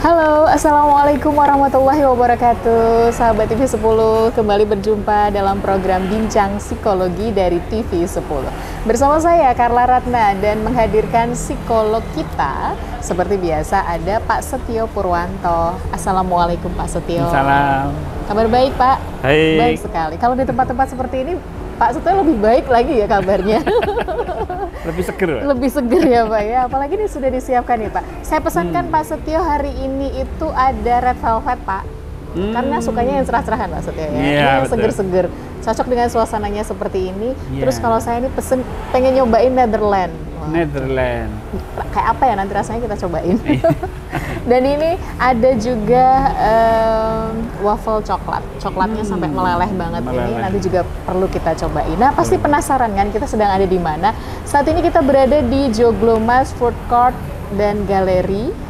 Halo, Assalamualaikum warahmatullahi wabarakatuh. Sahabat TV 10, kembali berjumpa dalam program Bincang Psikologi dari TV 10. Bersama saya, Carla Ratna, dan menghadirkan psikolog kita. Seperti biasa ada Pak Setio Purwanto. Assalamualaikum Pak Setio. Salam. Kabar baik Pak? Baik. Baik sekali. Kalau di tempat-tempat seperti ini, Pak Setio lebih baik lagi ya kabarnya. Lebih seger, Pak. Lebih seger ya Pak ya, apalagi ini sudah disiapkan nih Pak. Saya pesankan Pak Setio hari ini itu ada red velvet Pak. Karena sukanya yang cerah-cerahan Pak Setio ya. Iya, Ini yang betul. seger-seger. Cocok dengan suasananya seperti ini. Iya. Terus kalau saya ini pengen nyobain Netherlands. Wah, Netherlands. kayak apa ya nanti rasanya kita cobain. Dan ini ada juga waffle coklat. Coklatnya sampai meleleh banget ini. Meleleh. Nanti juga perlu kita cobain. Nah, pasti penasaran kan kita sedang ada di mana? Saat ini kita berada di Joglomas Food Court dan Galeri.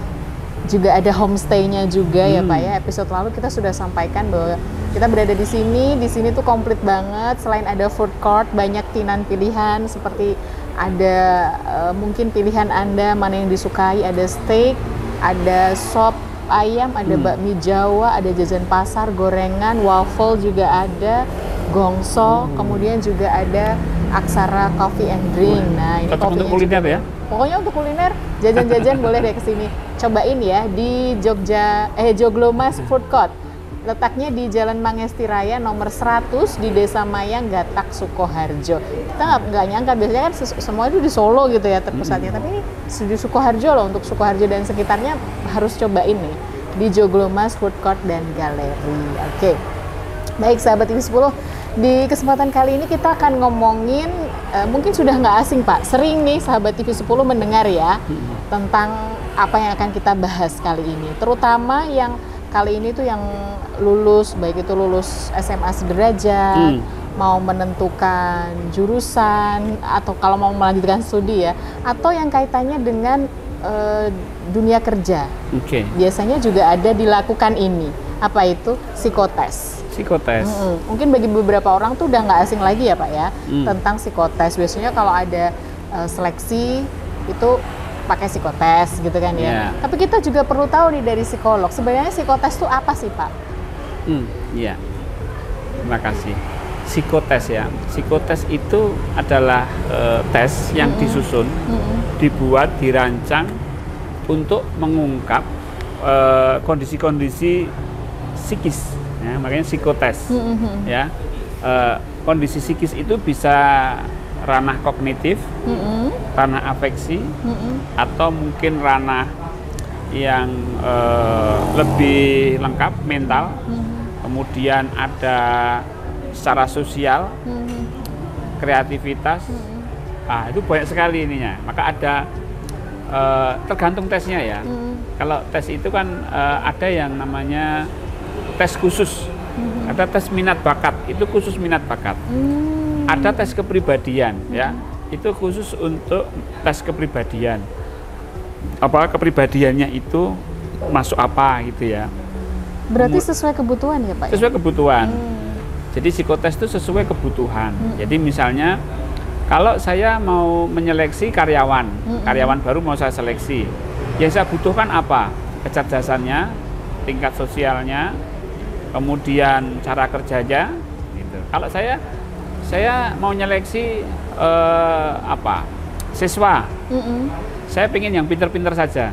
Juga ada homestay-nya juga ya Pak ya. Episode lalu kita sudah sampaikan bahwa kita berada di sini. Di sini tuh komplit banget. Selain ada food court, banyak tinan pilihan seperti ada mungkin pilihan Anda mana yang disukai. Ada steak, ada sop ayam, ada bakmi Jawa, ada jajan pasar, gorengan, waffle juga ada, gongso, kemudian juga ada Aksara Coffee and Drink. Nah, ini Cocok untuk kopinya kuliner juga. ya? Pokoknya untuk kuliner, jajan-jajan boleh deh kesini. Cobain ya di Joglomas Food Court. Letaknya di Jalan Mangesti Raya nomor 100 di Desa Mayang, Gatak, Sukoharjo. Kita nggak nyangka, biasanya kan semua itu di Solo gitu ya terpusatnya. Tapi ini di Sukoharjo loh, untuk Sukoharjo dan sekitarnya harus cobain nih. Di Joglomas Food Court dan Galeri. Oke. Baik sahabat TV 10, di kesempatan kali ini kita akan ngomongin, mungkin sudah nggak asing Pak, sering nih sahabat TV 10 mendengar ya, tentang apa yang akan kita bahas kali ini. Terutama yang kali ini tuh yang lulus, baik itu lulus SMA sederajat, mau menentukan jurusan, atau kalau mau melanjutkan studi ya, atau yang kaitannya dengan dunia kerja. Oke. Biasanya juga ada dilakukan ini, apa itu? Psikotes. Psikotes. Mungkin bagi beberapa orang tuh udah nggak asing lagi ya Pak ya, tentang psikotes. Biasanya kalau ada seleksi itu pakai psikotes gitu kan ya. Yeah. Tapi kita juga perlu tahu nih dari psikolog, sebenarnya psikotes itu apa sih Pak? Iya. Terima kasih. Psikotes ya. Psikotes itu adalah tes yang disusun, dibuat, dirancang untuk mengungkap kondisi-kondisi psikis. Ya, makanya psikotes. Ya, kondisi psikis itu bisa ranah kognitif, ranah afeksi, atau mungkin ranah yang lebih lengkap mental. Kemudian ada secara sosial, kreativitas. Itu banyak sekali ininya. Maka ada tergantung tesnya ya. Kalau tes itu kan ada yang namanya tes khusus, ada tes minat bakat, itu khusus minat bakat. Ada tes kepribadian, ya, itu khusus untuk tes kepribadian. Apa kepribadiannya itu masuk apa gitu ya? Berarti sesuai kebutuhan ya Pak? Sesuai kebutuhan. Jadi psikotes itu sesuai kebutuhan. Jadi misalnya kalau saya mau menyeleksi karyawan, karyawan baru mau saya seleksi, yang saya butuhkan apa? Kecerdasannya, tingkat sosialnya, kemudian cara kerjanya, gitu. Kalau saya mau nyeleksi siswa, saya pengen yang pinter-pinter saja.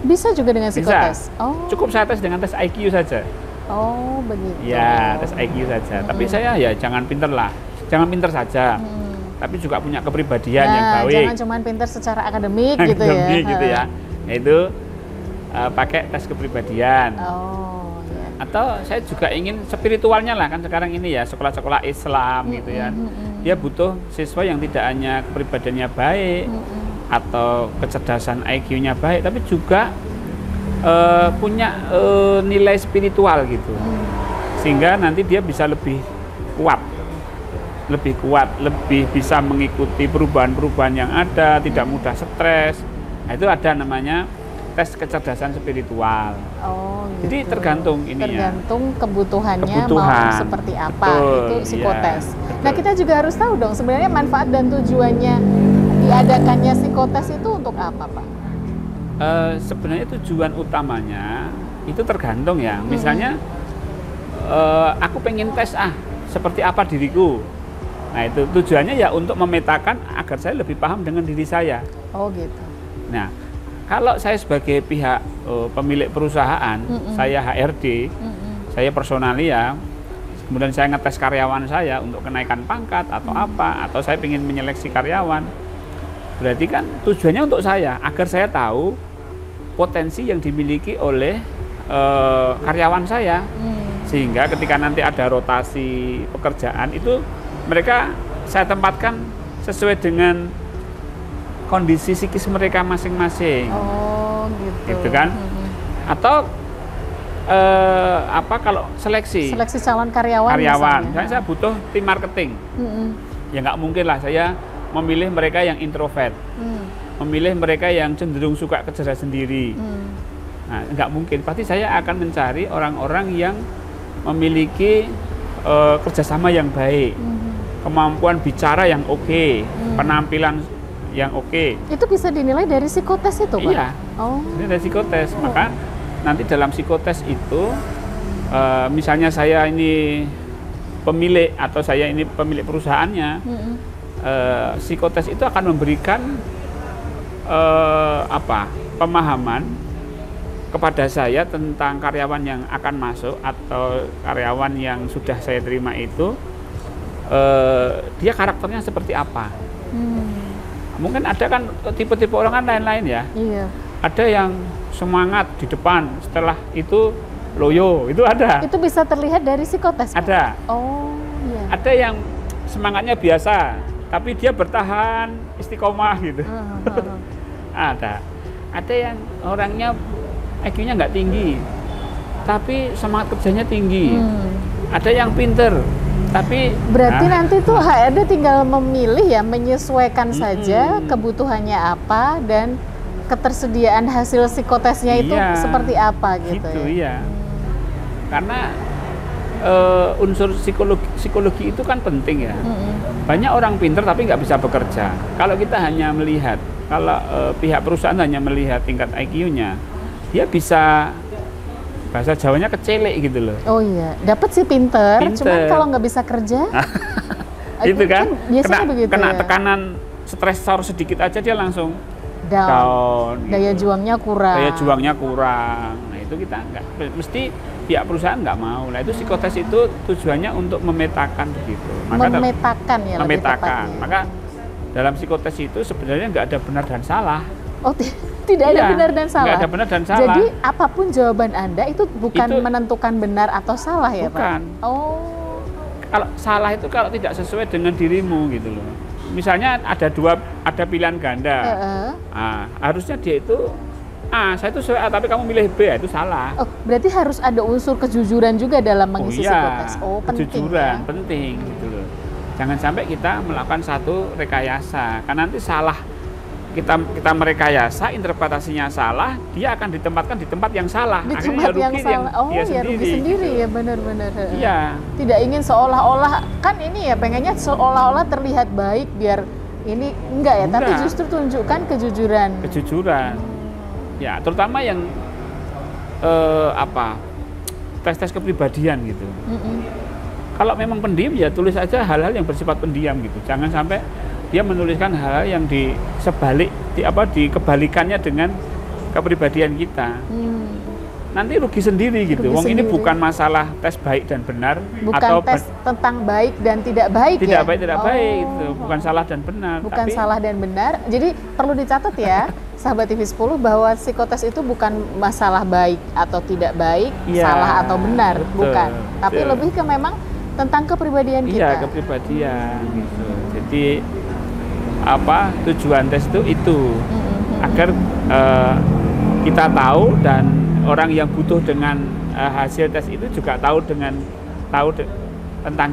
Bisa juga dengan psikotes? Bisa. Oh. Cukup saya tes dengan tes IQ saja. Oh begitu. Ya, tes IQ saja. Tapi saya ya jangan pinter lah, jangan pinter saja. Tapi juga punya kepribadian yang baik. Jangan cuma pinter secara akademik gitu ya. Akademik gitu ya. Itu pakai tes kepribadian. Oh, ya. Atau saya juga ingin spiritualnya lah, kan sekarang ini ya sekolah-sekolah Islam gitu ya. Dia butuh siswa yang tidak hanya kepribadiannya baik atau kecerdasan IQ-nya baik, tapi juga punya nilai spiritual gitu. Sehingga nanti dia bisa lebih kuat, lebih bisa mengikuti perubahan-perubahan yang ada, tidak mudah stres. Nah, itu ada namanya tes kecerdasan spiritual. Oh, gitu. Jadi tergantung ininya. Tergantung kebutuhannya Kebutuhan. mau seperti apa. Betul, Itu psikotes. iya, betul. Nah, kita juga harus tahu dong sebenarnya manfaat dan tujuannya diadakannya psikotes itu untuk apa, Pak? sebenarnya tujuan utamanya itu tergantung ya. Misalnya aku pengen tes seperti apa diriku. Nah itu tujuannya ya untuk memetakan agar saya lebih paham dengan diri saya. Oh gitu. Nah kalau saya sebagai pihak pemilik perusahaan, saya HRD, saya personalia, kemudian saya ngetes karyawan saya untuk kenaikan pangkat atau apa, atau saya ingin menyeleksi karyawan, berarti kan tujuannya untuk saya agar saya tahu potensi yang dimiliki oleh karyawan saya, sehingga ketika nanti ada rotasi pekerjaan itu mereka saya tempatkan sesuai dengan kondisi psikis mereka masing-masing. Oh gitu. Gitu kan? Atau kalau seleksi calon karyawan misalnya saya butuh tim marketing. Ya nggak mungkin lah saya memilih mereka yang introvert, memilih mereka yang cenderung suka kerja sendiri. Nah, nggak mungkin, pasti saya akan mencari orang-orang yang memiliki kerjasama yang baik, kemampuan bicara yang oke, penampilan yang oke. Itu bisa dinilai dari psikotes itu, Pak? Iya, ini dari psikotes. Maka nanti dalam psikotes itu, misalnya saya ini pemilik atau saya ini pemilik perusahaannya, psikotes itu akan memberikan pemahaman kepada saya tentang karyawan yang akan masuk atau karyawan yang sudah saya terima itu, dia karakternya seperti apa. Mungkin ada kan tipe-tipe orang kan lain-lain ya. Iya. Ada yang semangat di depan, setelah itu loyo, itu ada. Itu bisa terlihat dari psikotes, Pak? Ada. Oh iya. Ada yang semangatnya biasa, tapi dia bertahan istiqomah gitu. Ada yang orangnya IQ-nya nggak tinggi, tapi semangat kerjanya tinggi. Ada yang pinter, tapi berarti nanti tuh HRD tinggal memilih ya, menyesuaikan saja kebutuhannya apa dan ketersediaan hasil psikotesnya itu seperti apa gitu ya. Karena unsur psikologi itu kan penting ya. Banyak orang pinter tapi nggak bisa bekerja. Kalau kita hanya melihat, kalau pihak perusahaan hanya melihat tingkat IQ-nya, dia bisa, bahasa Jawanya kecelek gitu loh. Oh iya, dapat sih pinter, cuman kalau nggak bisa kerja, itu kan kena ya? Tekanan stresor sedikit aja dia langsung down. Daya juangnya kurang. Nah itu kita nggak, mesti pihak perusahaan nggak mau. Nah itu psikotes itu tujuannya untuk memetakan begitu. Memetakan. Maka dalam psikotes itu sebenarnya nggak ada benar dan salah. Oh, tidak ada benar dan salah. Nggak ada benar dan salah. Jadi apapun jawaban Anda itu bukan menentukan benar atau salah ya, bukan. Pak? Oh. Kalau salah itu kalau tidak sesuai dengan dirimu gitu loh. Misalnya ada pilihan ganda. Nah, harusnya dia itu saya itu sesuai A tapi kamu milih B, itu salah. Oh, berarti harus ada unsur kejujuran juga dalam mengisi psikotes. Oh, penting. Kejujuran penting gitu loh. Jangan sampai kita melakukan satu rekayasa, karena nanti salah. Kita merekayasa, interpretasinya salah, dia akan ditempatkan di tempat yang salah. Di tempat yang salah. Rugi sendiri gitu. Ya, benar-benar. Iya. Tidak ingin seolah-olah, kan ini ya pengennya seolah-olah terlihat baik biar ini enggak ya, tapi justru tunjukkan kejujuran. Ya, terutama yang tes-tes kepribadian gitu. Kalau memang pendiam ya tulis aja hal-hal yang bersifat pendiam gitu. Jangan sampai dia menuliskan hal-hal yang di kebalikannya dengan kepribadian kita. Nanti rugi sendiri gitu. Ini bukan masalah tes baik dan benar, bukan tes tentang baik dan tidak baik. Tidak baik itu, bukan salah dan benar. Bukan salah dan benar. Jadi perlu dicatat ya, sahabat TV10, bahwa psikotes itu bukan masalah baik atau tidak baik, salah atau benar, bukan. Tapi lebih ke memang tentang kepribadian kita. Iya, kepribadian gitu. Jadi tujuan tes itu agar kita tahu dan orang yang butuh dengan hasil tes itu juga tahu tentang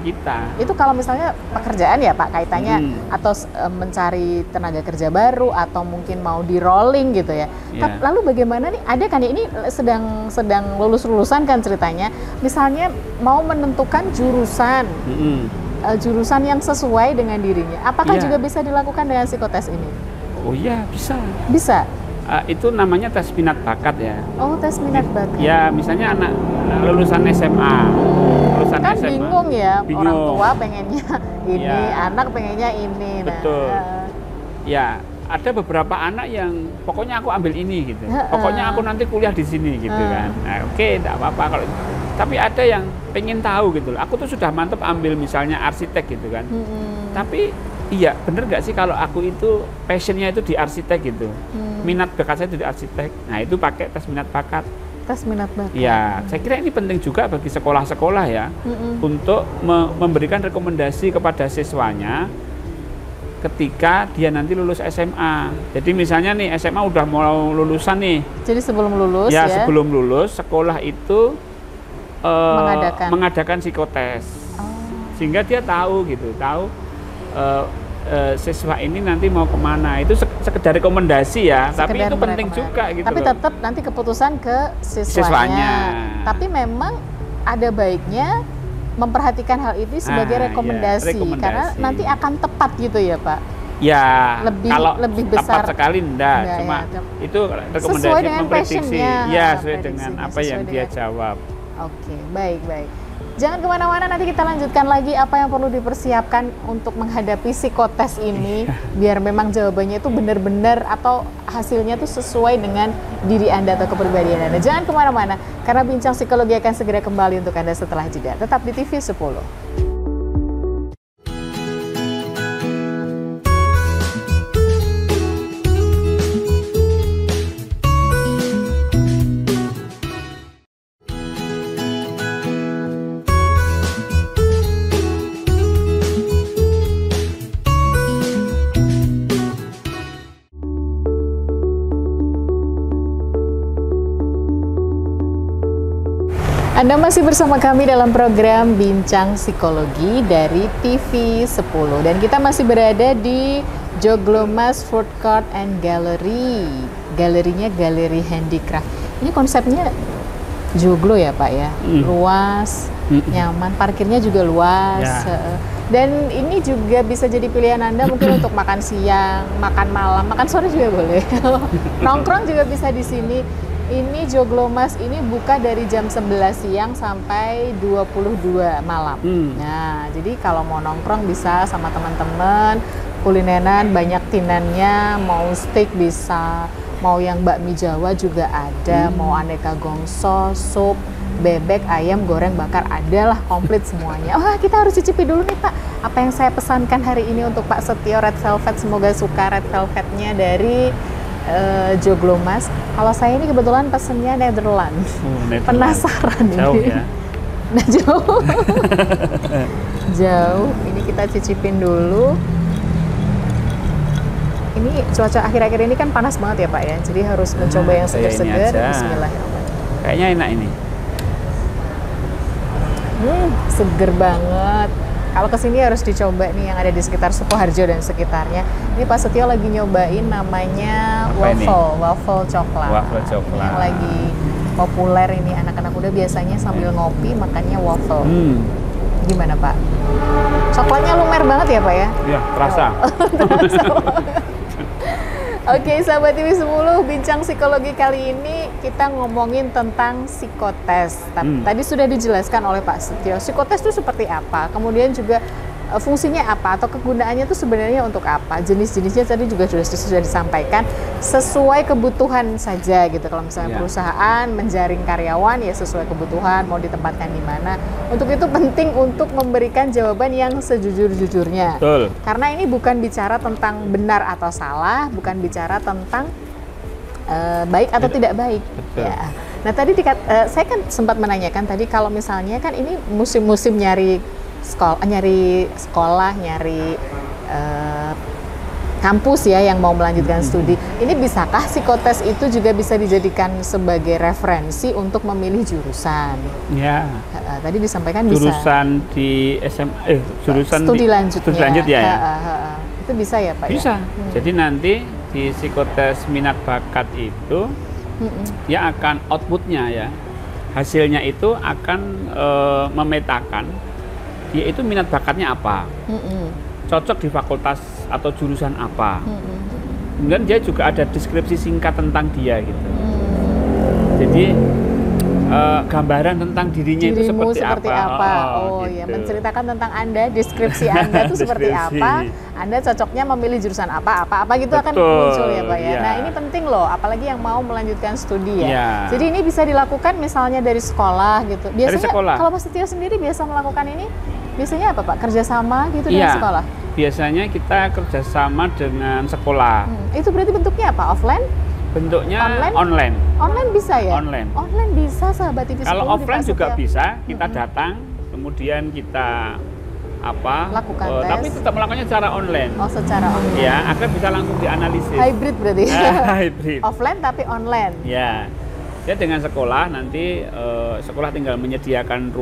kita. Itu kalau misalnya pekerjaan ya Pak, kaitannya atau mencari tenaga kerja baru atau mungkin mau di rolling gitu ya. Lalu bagaimana nih, ada kan ya, ini sedang lulusan kan ceritanya, misalnya mau menentukan jurusan yang sesuai dengan dirinya. Apakah juga bisa dilakukan dengan psikotes ini? Oh iya, bisa. Bisa? Itu namanya tes minat bakat ya. Oh, tes minat bakat. Ya, misalnya anak lulusan SMA. Lulusan Kan SMA. bingung ya, Bingung. orang tua pengennya ini, Ya. anak pengennya ini. Betul. Nah, Ya, ada beberapa anak yang pokoknya aku ambil ini gitu. Pokoknya aku nanti kuliah di sini gitu kan. Nah, oke, enggak apa-apa kalau. Tapi ada yang pengen tahu gitu loh. Aku tuh sudah mantep ambil misalnya arsitek gitu kan. Tapi iya, bener nggak sih kalau aku itu passionnya itu di arsitek gitu. Minat bakat saya itu di arsitek. Nah, itu pakai tes minat bakat. tes minat bakat. Ya, saya kira ini penting juga bagi sekolah-sekolah ya, untuk memberikan rekomendasi kepada siswanya ketika dia nanti lulus SMA. Jadi misalnya nih SMA udah mau lulusan nih. Jadi sebelum lulus ya. Sebelum lulus sekolah itu mengadakan psikotes. Sehingga dia tahu gitu, siswa ini nanti mau kemana. Itu sekedar rekomendasi ya, tapi itu penting juga gitu. Tapi tetap nanti keputusan ke siswanya. Tapi memang ada baiknya memperhatikan hal ini sebagai rekomendasi, karena nanti akan tepat gitu ya Pak. Ya, kalau lebih besar tepat sekali enggak, cuma ya, itu rekomendasi memprediksi. Ya, sesuai dengan apa yang dia jawab. Oke, baik. Jangan kemana-mana, nanti kita lanjutkan lagi apa yang perlu dipersiapkan untuk menghadapi psikotes ini, biar memang jawabannya itu benar-benar atau hasilnya itu sesuai dengan diri Anda atau kepribadian Anda. Jangan kemana-mana, karena Bincang Psikologi akan segera kembali untuk Anda setelah jeda. Tetap di TV 10. Anda masih bersama kami dalam program Bincang Psikologi dari TV 10, dan kita masih berada di Joglomas Food Court and Gallery. Galerinya Galeri Handicraft. Ini konsepnya joglo ya Pak ya, luas, nyaman, parkirnya juga luas. Ya. Dan ini juga bisa jadi pilihan Anda mungkin untuk makan siang, makan malam, makan sore juga boleh. Nongkrong juga bisa di sini. Ini Joglomas ini buka dari jam 11 siang sampai 22 malam. Nah, jadi kalau mau nongkrong bisa sama teman-teman, kulineran banyak tinannya, mau steak bisa, mau yang bakmi Jawa juga ada, mau aneka gongso, sup, bebek, ayam, goreng, bakar, ada lah, komplit semuanya. Wah, kita harus cicipi dulu nih Pak, apa yang saya pesankan hari ini untuk Pak Setio Red Velvet. Semoga suka Red Velvetnya dari Joglomas. Kalau saya ini kebetulan pesennya Netherlands. Penasaran jauh ini. Ya? Nah, jauh. Jauh. Ini kita cicipin dulu. Ini cuaca akhir-akhir ini kan panas banget ya Pak ya. Jadi harus mencoba yang segar-segar. Bismillahirrahmanirrahim. Kayaknya enak ini. Seger banget. Kalau kesini harus dicoba nih yang ada di sekitar Sukoharjo dan sekitarnya. Ini Pak Setio lagi nyobain namanya waffle coklat. Waffle coklat. Yang lagi populer ini anak-anak muda biasanya sambil ngopi makannya waffle. Gimana Pak? Coklatnya lumer banget ya Pak ya? Iya, terasa. Oke, sahabat TV 10, Bincang Psikologi kali ini kita ngomongin tentang psikotes. Tadi sudah dijelaskan oleh Pak Setio, psikotes itu seperti apa, kemudian juga fungsinya apa atau kegunaannya itu sebenarnya untuk apa. Jenis-jenisnya tadi juga sudah disampaikan, sesuai kebutuhan saja gitu. Kalau misalnya perusahaan menjaring karyawan ya sesuai kebutuhan, mau ditempatkan di mana. Untuk itu penting untuk memberikan jawaban yang sejujur-jujurnya. Betul. Karena ini bukan bicara tentang benar atau salah, bukan bicara tentang baik atau tidak baik. Betul. Ya. Nah tadi saya kan sempat menanyakan tadi kalau misalnya kan ini musim-musim nyari sekolah, nyari kampus ya yang mau melanjutkan studi. Ini bisakah psikotes itu juga bisa dijadikan sebagai referensi untuk memilih jurusan? Ya. Tadi disampaikan jurusan bisa. Di jurusan studi lanjut ya. Itu bisa ya Pak? Bisa. Ya? Jadi nanti di psikotes minat bakat itu ya akan outputnya ya, hasilnya itu akan memetakan dia itu minat bakatnya apa, cocok di fakultas atau jurusan apa. kemudian dia juga ada deskripsi singkat tentang dia gitu. Jadi gambaran tentang dirinya itu seperti apa. Oh gitu. ya, menceritakan tentang Anda, deskripsi Anda itu seperti apa. Anda cocoknya memilih jurusan apa gitu. Betul, akan muncul ya Pak ya. Nah ini penting loh, apalagi yang mau melanjutkan studi ya. Jadi ini bisa dilakukan misalnya dari sekolah gitu. Biasanya kalau Pak Setio sendiri biasa melakukan ini, biasanya apa Pak? Kerjasama gitu dengan sekolah? Biasanya kita kerjasama dengan sekolah. Itu berarti bentuknya apa? Offline? Bentuknya online. Online bisa ya? Online bisa sahabat TV 10. Kalau offline juga bisa, kita datang, kemudian kita lakukan tes. Tapi tetap melakukannya secara online. Oh, secara online. Ya, agar bisa langsung dianalisis. Hybrid berarti. Hybrid. Offline tapi online. Ya. Ya dengan sekolah nanti sekolah tinggal menyediakan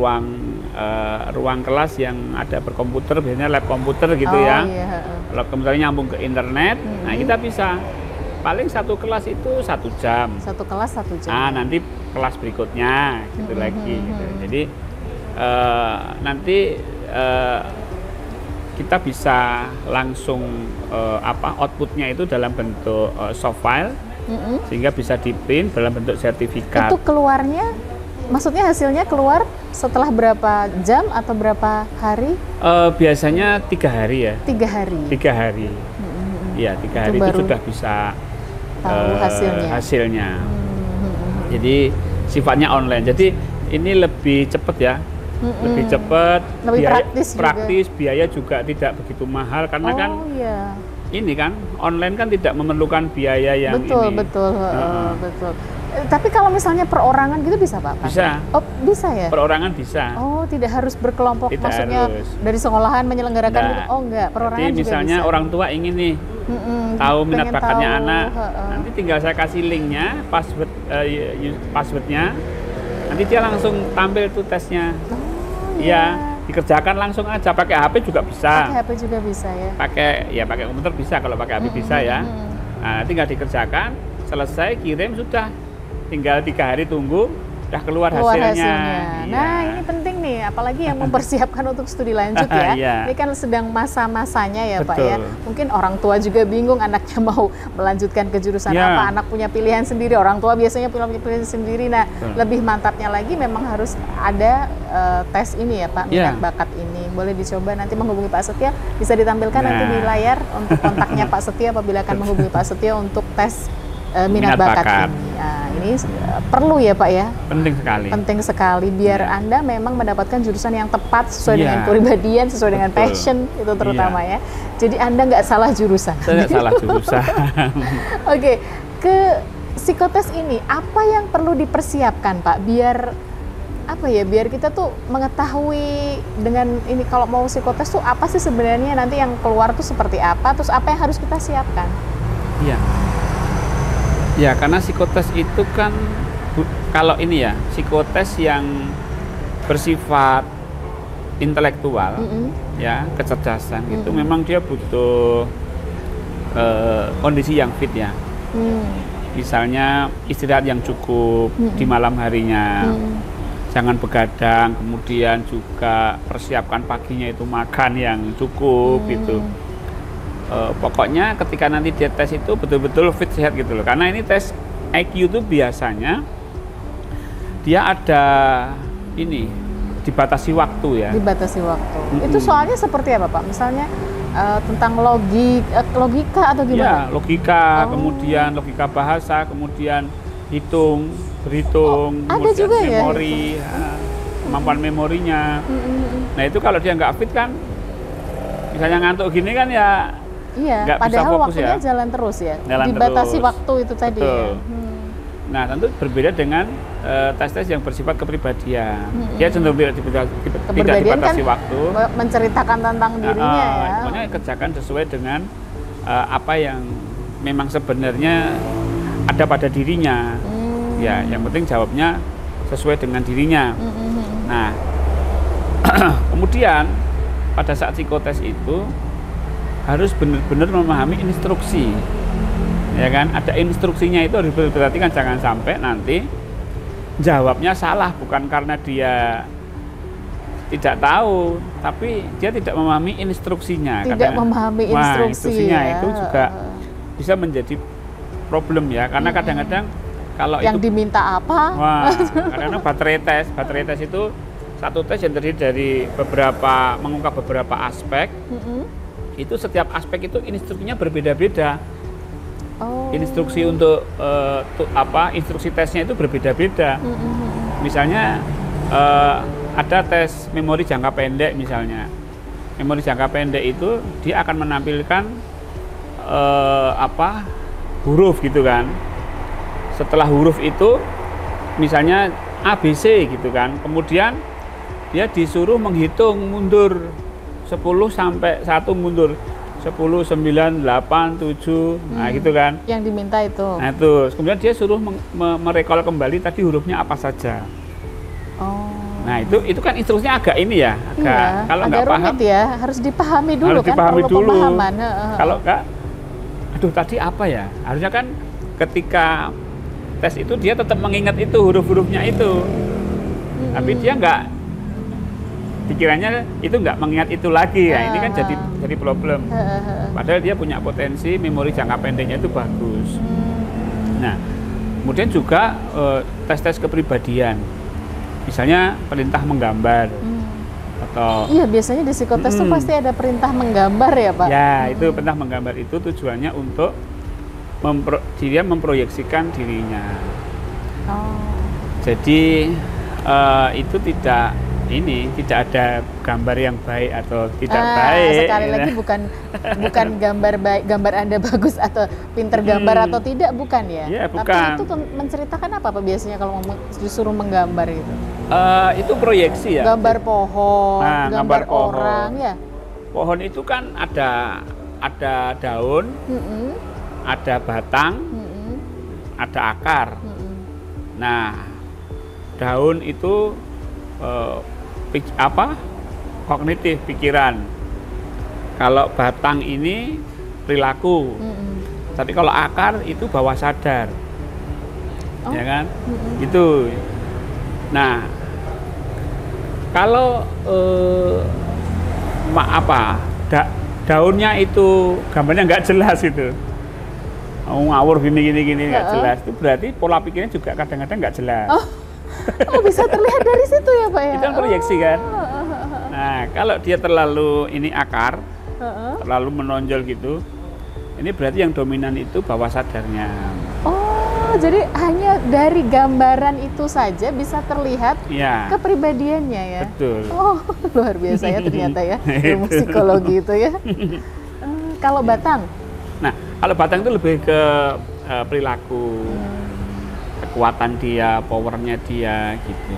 ruang kelas yang ada berkomputer, biasanya lab komputer gitu ya. Iya. Kalau komputernya nyambung ke internet, nah kita bisa paling satu kelas itu 1 jam. Satu kelas 1 jam. Nah, nanti kelas berikutnya gitu lagi. Gitu. Jadi nanti kita bisa langsung outputnya itu dalam bentuk soft file, sehingga bisa di-print dalam bentuk sertifikat. Itu keluarnya, maksudnya hasilnya keluar setelah berapa jam atau berapa hari? Biasanya 3 hari ya. 3 hari. 3 hari. Iya, 3 hari itu sudah bisa tahu hasilnya. Jadi sifatnya online. Jadi ini lebih cepat ya. Lebih cepat, lebih praktis, biaya juga tidak begitu mahal karena ini kan online kan tidak memerlukan biaya yang betul. Tapi kalau misalnya perorangan gitu bisa Pak? Bisa. Oh bisa ya? Perorangan bisa. Oh tidak harus berkelompok, tidak maksudnya harus. Dari sekolahan menyelenggarakan gitu? Oh enggak, perorangan juga misalnya bisa. Orang tua ingin nih tahu minat bakatnya anak, nanti tinggal saya kasih linknya, passwordnya, nanti dia langsung tampil tuh tesnya. Iya. Dikerjakan langsung aja, pakai HP juga bisa. Pakai HP juga bisa ya. Pakai komputer bisa, kalau pakai HP bisa ya. Nah, tinggal dikerjakan, selesai kirim sudah. Tinggal 3 hari tunggu, udah keluar hasilnya. Nah, ini penting nih, apalagi yang mempersiapkan untuk studi lanjut ya. Ini kan sedang masa-masanya ya Pak ya. Mungkin orang tua juga bingung anaknya mau melanjutkan ke jurusan apa, anak punya pilihan sendiri, orang tua biasanya punya pilihan sendiri. Nah, lebih mantapnya lagi memang harus ada tes ini ya Pak, minat bakat ini. Boleh dicoba nanti menghubungi Pak Setio, bisa ditampilkan nanti di layar untuk kontaknya Pak Setio apabila akan menghubungi Pak Setio untuk tes minat bakat ini. Nah, ini perlu ya Pak ya? Penting sekali biar Anda memang mendapatkan jurusan yang tepat sesuai dengan kepribadian, sesuai dengan passion itu terutama ya. Jadi Anda nggak salah jurusan. Saya nggak salah jurusan. Oke, ke psikotes ini apa yang perlu dipersiapkan Pak biar biar kita tuh mengetahui dengan ini kalau mau psikotes tuh apa sih sebenarnya nanti yang keluar tuh seperti apa, terus apa yang harus kita siapkan? Iya. Ya, karena psikotes itu kan kalau ini ya, psikotes yang bersifat intelektual, ya, kecerdasan itu memang dia butuh kondisi yang fit ya. Misalnya istirahat yang cukup di malam harinya, jangan begadang, kemudian juga persiapkan paginya itu makan yang cukup gitu. Pokoknya ketika nanti dia tes itu betul-betul fit sehat gitu loh, karena ini tes IQ itu biasanya dia ada ini dibatasi waktu ya. Dibatasi waktu. Itu soalnya seperti apa Pak? Misalnya tentang logika atau gimana? Ya, logika, kemudian logika bahasa, kemudian berhitung, ada juga memori, kemampuan memorinya. Nah itu kalau dia nggak fit kan, misalnya ngantuk gini kan ya. Iya, padahal waktunya jalan terus ya, dibatasi waktu itu tadi. Betul. Nah, tentu berbeda dengan tes-tes yang bersifat kepribadian. Dia cenderung tidak dibatasi waktu. Menceritakan tentang dirinya ya. Pokoknya kerjakan sesuai dengan apa yang memang sebenarnya ada pada dirinya. Ya, yang penting jawabnya sesuai dengan dirinya. Nah, kemudian pada saat psikotes itu harus benar-benar memahami instruksi, ya kan? Ada instruksinya itu harus diperhatikan, jangan sampai nanti jawabnya salah bukan karena dia tidak tahu, tapi dia tidak memahami instruksinya. Tidak memahami instruksinya itu juga bisa menjadi problem ya, karena kadang-kadang kalau yang itu diminta apa? wah, karena baterai tes itu satu tes yang terdiri dari mengungkap beberapa aspek. Itu setiap aspek itu instruksinya berbeda-beda. Instruksi untuk instruksi tesnya itu berbeda-beda. Misalnya ada tes memori jangka pendek misalnya. Memori jangka pendek itu dia akan menampilkan huruf gitu kan. Setelah huruf itu misalnya ABC gitu kan. Kemudian dia disuruh menghitung mundur 10 sampai 1 mundur. 10, 9, 8, 7, nah gitu kan. Yang diminta itu. Nah itu, kemudian dia suruh merekol kembali tadi hurufnya apa saja. Nah itu kan instruksinya agak ini ya, kalau nggak paham ya, harus dipahami dulu harus dipahami perlu dulu. pemahaman. Kalau nggak, aduh tadi apa ya? Harusnya kan ketika tes itu dia tetap mengingat itu huruf-hurufnya itu, tapi dia nggak, pikirannya itu nggak mengingat itu lagi ya. Ini kan jadi problem. Padahal dia punya potensi memori jangka pendeknya itu bagus. Nah, kemudian juga tes-tes kepribadian. Misalnya perintah menggambar atau iya, biasanya di psikotes itu pasti ada perintah menggambar ya Pak? Ya, itu perintah menggambar itu tujuannya untuk dia memproyeksikan dirinya. Jadi itu tidak ada gambar yang baik atau tidak baik. Sekali lagi bukan gambar baik, gambar Anda bagus atau pinter gambar atau tidak, bukan ya? Ya, bukan. Tapi itu menceritakan apa Pak biasanya kalau disuruh menggambar itu? Itu proyeksi ya. Gambar pohon, gambar orang ya. Pohon itu kan ada daun, ada batang, ada akar. Nah, daun itu kognitif, pikiran. Kalau batang ini perilaku. Tapi kalau akar itu bawah sadar. Ya kan? Itu. Nah, kalau daunnya itu gambarnya nggak jelas itu. Ngawur gini nggak jelas. Itu berarti pola pikirnya juga kadang-kadang nggak jelas. Oh, bisa terlihat dari situ ya Pak ya? Itu kan proyeksi kan. Nah, kalau dia terlalu akar, terlalu menonjol gitu, ini berarti yang dominan itu bawah sadarnya. Oh, jadi hanya dari gambaran itu saja bisa terlihat kepribadiannya ya? Betul. Oh, luar biasa ya ternyata ya, ilmu psikologi itu ya. Kalau batang? Nah, kalau batang itu lebih ke perilaku. Kekuatan dia, powernya dia gitu.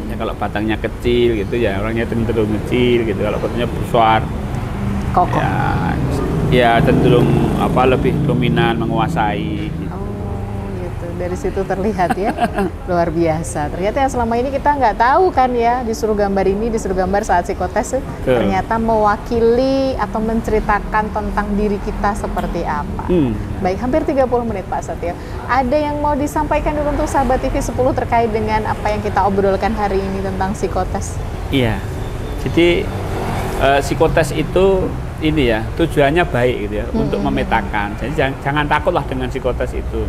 Ya kalau batangnya kecil gitu ya orangnya cenderung kecil gitu. Kalau batangnya besar, kokoh. Ya cenderung lebih dominan, menguasai. Gitu. Gitu. Dari situ terlihat ya, luar biasa. Ternyata yang selama ini kita nggak tahu kan ya, disuruh gambar ini, disuruh gambar saat psikotes, ternyata mewakili atau menceritakan tentang diri kita seperti apa. Baik, hampir 30 menit Pak Setio. Ada yang mau disampaikan dulu untuk sahabat TV 10 terkait dengan apa yang kita obrolkan hari ini tentang psikotes? Iya, jadi psikotes itu ini ya, tujuannya baik gitu ya, untuk memetakan. Jadi jangan takutlah dengan psikotes itu.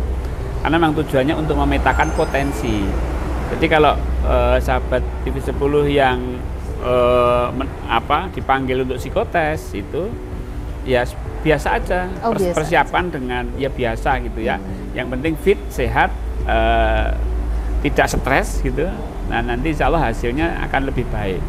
Karena memang tujuannya untuk memetakan potensi. Jadi kalau sahabat TV 10 yang dipanggil untuk psikotes itu ya biasa aja, persiapan dengan ya biasa gitu ya. Yang penting fit, sehat, tidak stres gitu. Nah nanti insya Allah hasilnya akan lebih baik.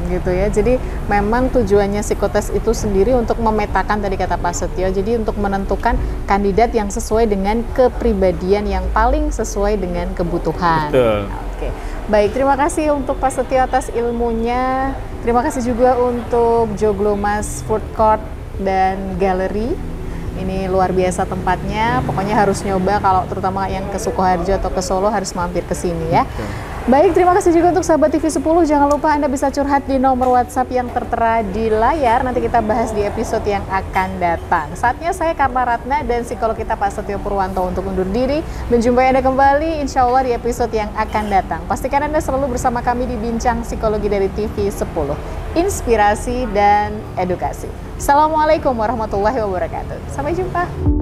Gitu ya, jadi memang tujuannya psikotes itu sendiri untuk memetakan tadi kata Pak Setio, jadi untuk menentukan kandidat yang sesuai dengan kepribadian yang paling sesuai dengan kebutuhan. Betul. Oke, baik, terima kasih untuk Pak Setio atas ilmunya, terima kasih juga untuk Joglomas Food Court dan Gallery. Ini luar biasa tempatnya, pokoknya harus nyoba kalau terutama yang ke Sukoharjo atau ke Solo harus mampir ke sini ya. Baik, terima kasih juga untuk sahabat TV 10. Jangan lupa Anda bisa curhat di nomor WhatsApp yang tertera di layar. Nanti kita bahas di episode yang akan datang. Saatnya saya Karla Ratna dan psikolog kita Pak Setio Purwanto untuk undur diri. Menjumpai Anda kembali insya Allah di episode yang akan datang. Pastikan Anda selalu bersama kami di Bincang Psikologi dari TV 10. Inspirasi dan edukasi. Assalamualaikum warahmatullahi wabarakatuh. Sampai jumpa.